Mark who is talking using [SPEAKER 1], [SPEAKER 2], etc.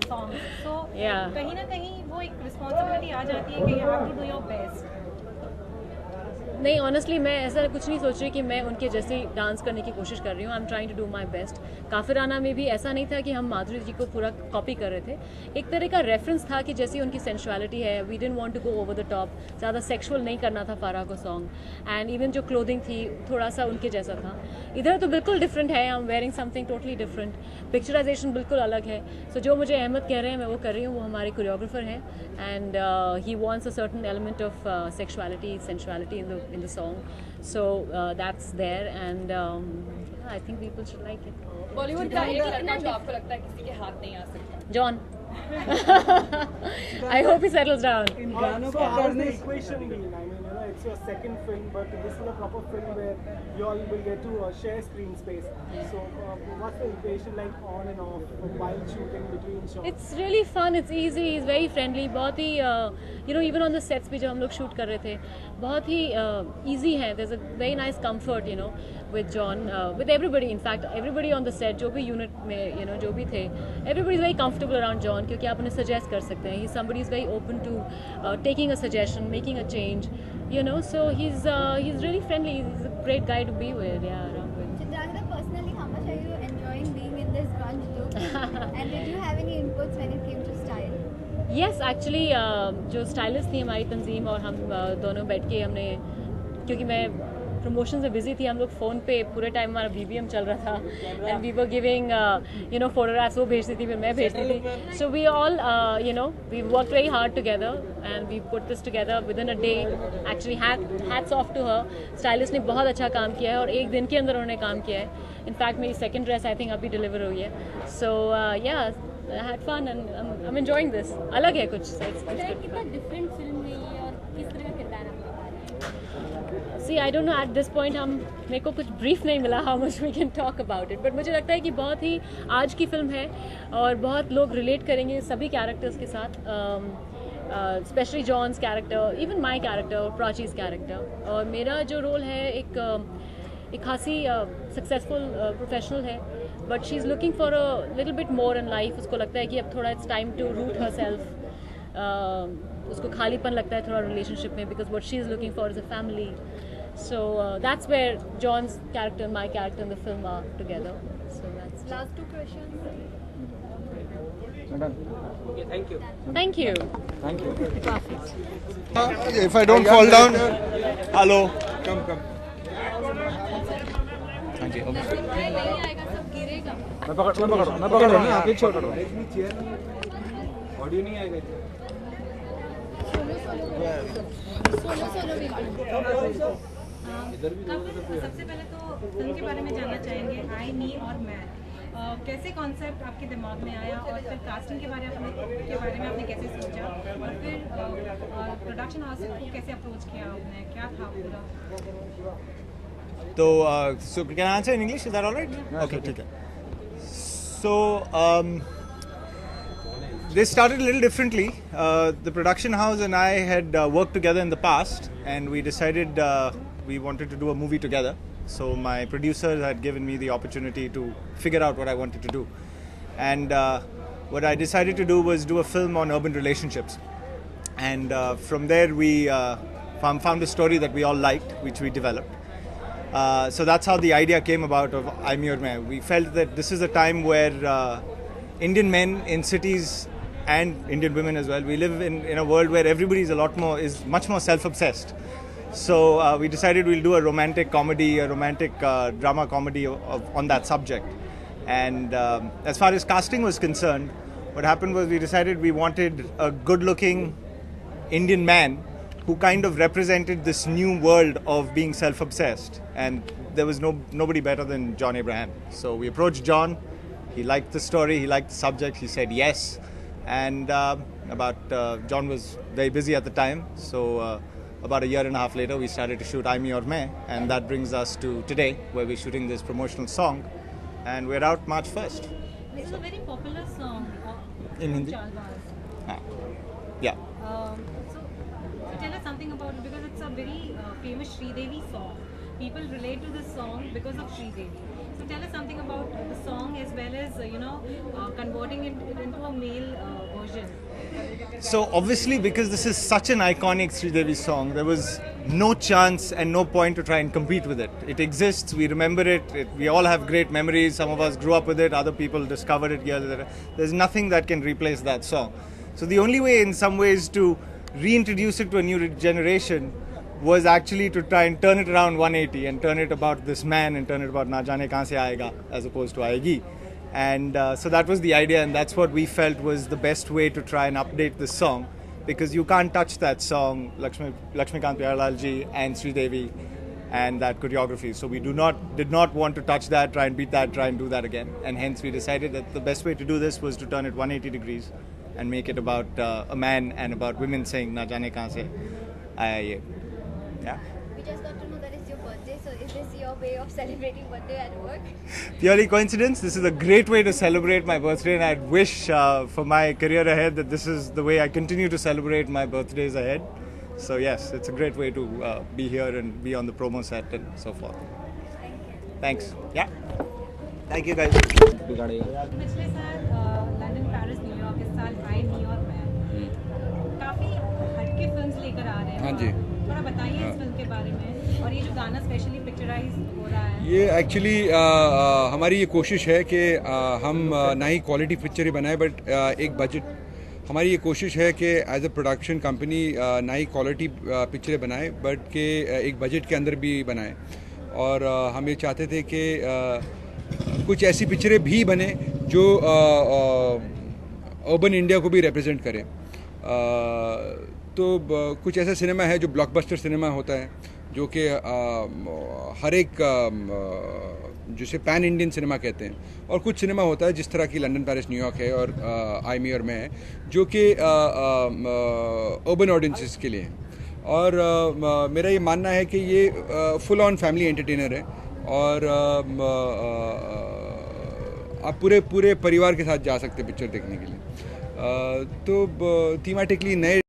[SPEAKER 1] songs. So
[SPEAKER 2] Yeah.
[SPEAKER 1] कहीं ना कहीं वो एक responsibility आ जाती है कि you have to do your best.
[SPEAKER 2] नहीं, ऑनेस्टली मैं ऐसा कुछ नहीं सोच रही कि मैं उनके जैसे डांस करने की कोशिश कर रही हूँ. I am trying to do my best. काफिराना में भी ऐसा नहीं था कि हम माधुरी जी को पूरा कॉपी कर रहे थे. एक तरह का रेफरेंस था कि जैसी उनकी सेंशुअलिटी है, we didn't want to go over the top. ज़्यादा सेक्सुअल नहीं करना था फारा को सॉन्ग. एंड इवन जो क्लोथिंग थी थोड़ा सा उनके जैसा था. इधर तो बिल्कुल डिफरेंट है. I am wearing something totally different. Picturisation बिल्कुल अलग है. सो जो मुझे अहमद कह रहे हैं मैं वो कर रही हूँ. वो हमारे कोरियोग्राफर हैं and he wants a certain element of sexuality sensuality in the song. So that's there, and I think people should like it.
[SPEAKER 3] Bollywood का एक लड़का जो आपको लगता है किसी के हाथ नहीं आ सकता?
[SPEAKER 2] John. I hope he settles down.
[SPEAKER 4] In गानों को how's the equation been? I mean, it's your second film, but this is a proper film where you all will get to share screen space. So, what's the equation like on and off while shooting between shots?
[SPEAKER 2] It's really fun. It's easy. He's very friendly. बहुत ही even on the sets भी जब हम लोग shoot कर रहे थे बहुत ही easy है. There's a very nice comfort with John, with everybody. In fact, everybody on the set जो भी unit में जो भी थे, everybody is very comfortable around John क्योंकि आप उन्हें suggest कर सकते हैं. Somebody is very open to taking a suggestion, making a change. So he's really friendly. He's a great guy to be with. Yeah, around with.
[SPEAKER 5] Chitrangada, personally, how much are you enjoying being in this grunge look? And did you have any inputs when it came to style?
[SPEAKER 2] Yes, actually जो stylist थी हमारी तंजीम और हम दोनों बैठ के हमने, क्योंकि मैं प्रमोशन से बिजी थी, हम लोग फ़ोन पे पूरे टाइम हमारा BBM चल रहा था and we were giving photographs. वो भेजती थी फिर मैं भेजती थी. So we all we work very hard together and we put this together within a day. Actually hats off to her. Stylist ने बहुत अच्छा काम किया है और एक दिन के अंदर उन्होंने काम किया है. इनफैक्ट मेरी सेकेंड ड्रेस आई थिंक अभी डिलीवर हुई है. सो I had fun and I'm enjoying this. अलग है कुछ.
[SPEAKER 5] कितना डिफरेंट फिल्म है ये और किस तरह का किरदार आपका रहा है?
[SPEAKER 2] See, I don't know at this point मेरे को कुछ ब्रीफ नहीं मिला how much we can talk about it. But मुझे लगता है कि बहुत ही आज की फिल्म है और बहुत लोग रिलेट करेंगे सभी कैरेक्टर्स के साथ. Specially John's character, even my character और प्राचीज कैरेक्टर. और मेरा जो रोल है एक खासी सक्सेसफुल प्रोफेशनल है, but she is looking for a little bit more in life. उसको लगता है कि अब थोड़ा it's time to root herself. उसको खालीपन लगता है थोड़ा रिलेशनशिप में, because what she is looking for is a family. So that's where John's character my character in the film are together. So that's
[SPEAKER 5] Last two questions.
[SPEAKER 4] Okay, thank you.
[SPEAKER 2] Thank you.
[SPEAKER 4] Thank you.
[SPEAKER 6] If I don't fall down, hello. Come. हाँ जी. Okay.
[SPEAKER 5] नहीं आएगा सब गिरेगा.
[SPEAKER 4] मैं पकड़ रहा हूँ ना, आप एक छोड़ दो. ऑडियो नहीं आएगा.
[SPEAKER 5] सोलो भी.
[SPEAKER 1] सबसे पहले तो फिल्म के बारे में जानना चाहेंगे. आई, मी और मैं, कैसे कॉन्सेप्ट आपके दिमाग में आया और फिर कास्टिंग के बारे में आपने कैसे सोचा और फिर प्रोडक्शन हाउस को कैसे अप्रोच किया आपने, क्या था पूरा?
[SPEAKER 6] So can I answer in English? Is that all right? Okay, ठीक है. So this started a little differently. The production house and I had worked together in the past, and we decided we wanted to do a movie together. So my producers had given me the opportunity to figure out what I wanted to do, and what I decided to do was do a film on urban relationships. And from there we found a story that we all liked, which we developed. So that's how the idea came about of I'm Your Man. We felt that this is a time where Indian men in cities and Indian women as well, we live in a world where everybody is much more self-obsessed. So we decided we'll do a romantic comedy, a romantic drama comedy on that subject. And as far as casting was concerned, what happened was we decided we wanted a good-looking Indian man who kind of represented this new world of being self-obsessed. And there was nobody better than John Abraham. So we approached John. He liked the story. He liked the subject. He said yes. And John was very busy at the time. So about a year and a half later, we started to shoot I'm Your Man. And that brings us to today, where we're shooting this promotional song. And we're out March 1st.
[SPEAKER 1] This is a very popular song
[SPEAKER 6] In Hindi?
[SPEAKER 1] Chalbaz.
[SPEAKER 6] Yeah.
[SPEAKER 1] So tell us something about it, because it's a very famous Sridevi song. People relate to this song because of Sridevi. So tell us something about the song as well as converting it into a male version.
[SPEAKER 6] So obviously, because this is such an iconic Sridevi song, there was no chance and no point to try and compete with it. It exists, we remember it, we all have great memories, some of us grew up with it, other people discovered it here. There's nothing that can replace that song. So the only way in some ways to reintroduce it to a new generation was actually to try and turn it around 180 and turn it about this man and turn it about Na Jaane Kahan Se Aayega as opposed to Aayegi. And so that was the idea, and that's what we felt was the best way to try and update this song, because you can't touch that song, Lakshmikant Pyarelal ji and Sridevi and that choreography. So we did not want to touch that, try and beat that, try and do that again. And hence we decided that the best way to do this was to turn it 180 degrees and make it about a man and about women saying Na Jaane Kahan Se Aaya Ye. Yeah.
[SPEAKER 5] We just got to know that it's your birthday, so is this your way of celebrating birthday at work?
[SPEAKER 6] Purely coincidence. This is a great way to celebrate my birthday, and I'd wish for my career ahead that this is the way I continue to celebrate my birthdays ahead. So yes, it's a great way to be here and be on the promo set and so forth.
[SPEAKER 5] Thank you.
[SPEAKER 6] Thanks. Yeah. Thank you guys.
[SPEAKER 1] पिछले साल London, Paris, New York, इस साल आई मी और मैं काफी हटके films लेकर आ रहे हैं।
[SPEAKER 7] हाँ जी।
[SPEAKER 1] थोड़ा बताइए इस फिल्म के बारे में, और ये जो गाना स्पेशली पिक्चराइज हो रहा है।
[SPEAKER 7] ये एक्चुअली हमारी ये कोशिश है कि हम ना ही क्वालिटी पिक्चर ही बनाए, बट एक बजट, हमारी ये कोशिश है कि एज अ प्रोडक्शन कंपनी ना ही क्वालिटी पिक्चरें बनाए, बट के एक बजट के अंदर भी बनाए। और हम ये चाहते थे कि कुछ ऐसी पिक्चरें भी बने जो अर्बन इंडिया को भी रिप्रेजेंट करें। तो कुछ ऐसा सिनेमा है जो ब्लॉकबस्टर सिनेमा होता है, जो कि हर एक जिसे पैन इंडियन सिनेमा कहते हैं, और कुछ सिनेमा होता है जिस तरह की लंदन, पेरिस, न्यूयॉर्क है और आई मी और मैं, जो कि अर्बन ऑडियंसेस के लिए है। और मेरा ये मानना है कि ये फुल ऑन फैमिली एंटरटेनर है, और आप पूरे परिवार के साथ जा सकते हैं पिक्चर देखने के लिए। तो थीमेटिकली नए